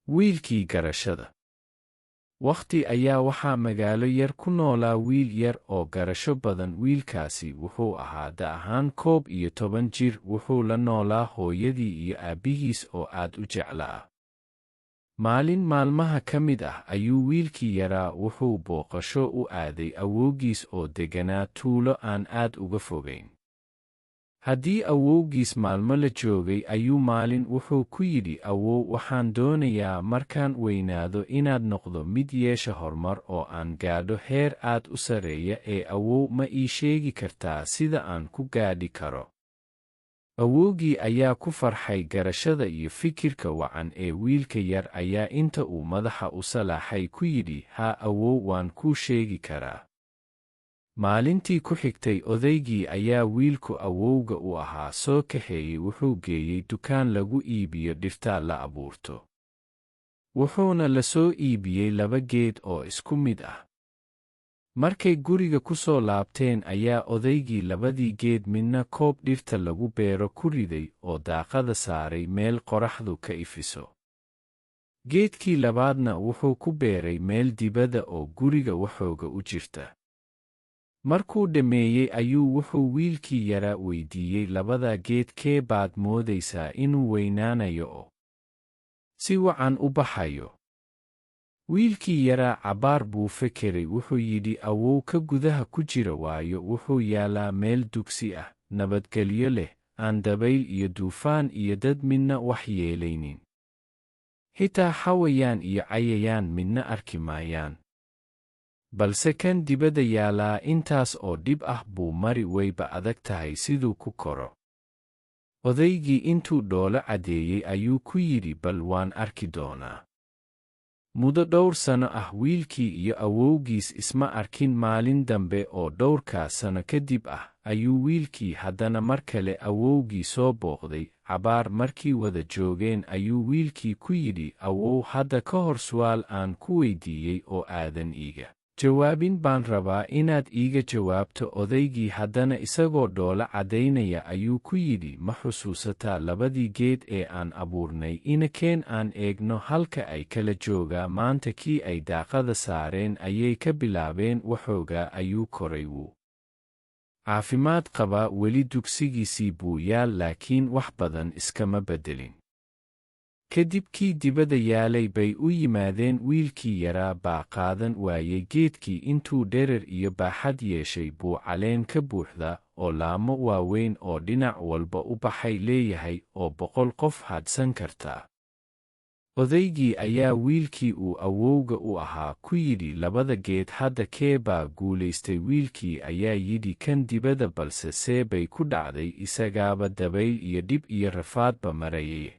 Wiilkii garashada. Wakhti ayaa waxaa magaalo yar ku noolaa wiil yar oo garasho badan. Wiilkaasi wuxuu ahaa da' ahaan 11 jir. Wuxuu la noolaa hooyadii iyo aabbihiis oo aad u jeclaa. Maalin maalmaha ka mid ah ayuu wiilkii yaraa wuxuu booqasho u aaday awowgiis oo degganaa tuulo aan aad uga fogayn. Haddii awowgiis maalmo la joogay ayuu maalin wuxuu ku yidhi, "Awow, waxaan doonayaa markaan weynaado inaad noqdo mid yeesha horumar oo aan gaadho heer aad u sarreeya awow ma ii sheegi kartaa sida aan ku gaadhi karo?" Awowgii ayaa ku farxay garashada iyo fikirka wacan wiilka yar ayaa inta uu madaxa u salaaxay ku yidhi, "Haa awow, waan kuu sheegi karaa." Maalintii ku xigtay odaygii ayaa wiilku awowga u ahaa soo kaxeeyey. Wuxuu geeyey dukaan lagu iibiyo dhirta la abuurto. Wuxuuna la soo iibiyey 2 geed oo isku mid ah. Markay guriga ku soo laabteen ayaa odaygii 2dii geed midna koob dhirta lagu beero ku riday oo daaqadda saaray meel qorraxdu ka ifiso. Geedkii labaadna wuxuu ku beeray meel dibadda oo guriga waxooga u jirta. Markuu dhammeeyey ayuu wuxuu wiilkii yaraa weydiiyey, "Labada geed kee baad moodaysaa inuu weynaanayo oo si wacan u baxayo?" Wiilkii yaraa cabbaar buu fekeray. Wuxuu yidhi, "Awow, ka gudaha ku jira waayo wuxuu yaalaa meel dugsi ah, nabadgelyo leh, aan dabayl iyo duufaan iyo dad midna wax yeelaynin. Xitaa xawayaan iyo cayayaan midna arki maayaan. Balse kan dibadda yaalaa intaas oo dhib ah buu mari, wayba adag tahay siduu ku koro." Odaygii intuu dhoola caddeeyey ayuu ku yidhi, "Bal waan arki doonaa." Muddo dhowr sano ah wiilkii iyo awowgiis isma arkin. Maalin dambe oo dhowrkaa sano kadib ah ayuu wiilkii haddana mar kale awowgii soo booqday. Cabbaar markii wada joogeen ayuu wiilkii ku yidhi, "Awow, hadda ka hor su'aal aan ku weydiiyey oo aadan iiga jawaabin baan rabaa inaad iiga jawaabto." Odaygii haddana isagoo dhoola caddaynaya ayuu ku yidhi, "Ma xusuusataa 2dii geed aan abuurnay? Inakeen aan eegno halka ay kala joogaa." Maanta kii ay daaqadda saareen ayay ka bilaabeen waxoogaa ayuu koray. Wuu caafimaad qabaa, weli dugsigiisii buu yaal, laakiin wax badan iskama beddelin. Kadib kii dibadda yaalay bay u yimaadeen. Wiilkii yaraa baa qaadan waayey geedkii. Intuu dherer iyo baaxad yeeshay buu caleen ka buuxda oo laamo waaweyn oo dhinac walba u baxay leeyahay oo 100 qof hadhsan kartaa. Odaygii ayaa wiilkii uu awowga u ahaa ku yidhi, "Labada geed hadda kee baa guulaystay?" Wiilkii ayaa yidhi, "Kan dibadda, balse see bay ku dhacday? Isagaaba dabayl iyo dhib iyo rafaadba marayay."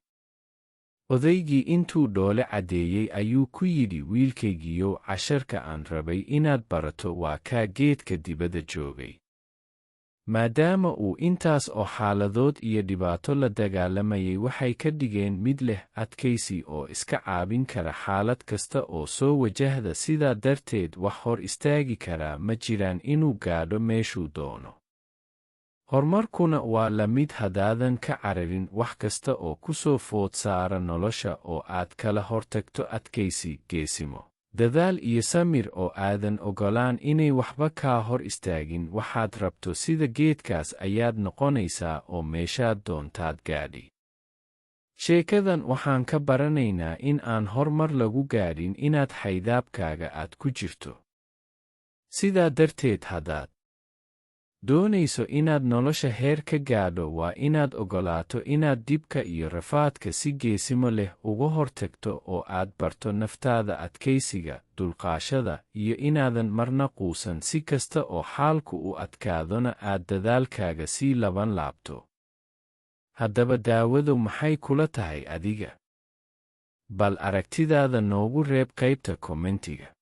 Odaygii intuu dhoole caddeeyey ayuu ku yidhi, "Wiilkaygiiyow, casharka aan rabay inaad barato waa kaa geedka dibadda joogay." Maadaama uu intaas oo xaaladood iyo dhibaato la dagaalamayay, waxay ka dhigeen mid leh adkaysi oo iska caabin kara xaalad kasta oo soo wajahda. Sidaa darteed, wax hor istaagi karaa ma jiraan inuu gaadho meeshuu doono. Horumarkuna waa la mid haddaadan ka cararin wax kasta oo ku soo food saara nolosha oo aad kala hortagto adkaysi, geesimo, dadaal iyo samir oo aadan ogolaan inay waxba kaa hor istaagin waxaad rabto. Sida geedkaas ayaad noqonaysaa oo meeshaad doontaad gaadhi. Sheekadan waxaan ka baranaynaa in aan horumar lagu gaadhin inaad xaydaabkaaga aad ku jirto. Sidaa darteed, haddaad doonayso inaad nolosha heer ka gaadho, waa inaad ogolaato inaad dhibka iyo rafaadka si geesimo leh uga hortagto oo aad barto naftaada adkaysiga, dulqaashada, iyo inaadan marna quusan. Si kasta oo xaalku u adkaadona aad dadaalkaaga sii laban laabto. Haddaba daawadu maxay kula tahay adiga? Bal aragtidaada noogu reeb qaybta kommentiga.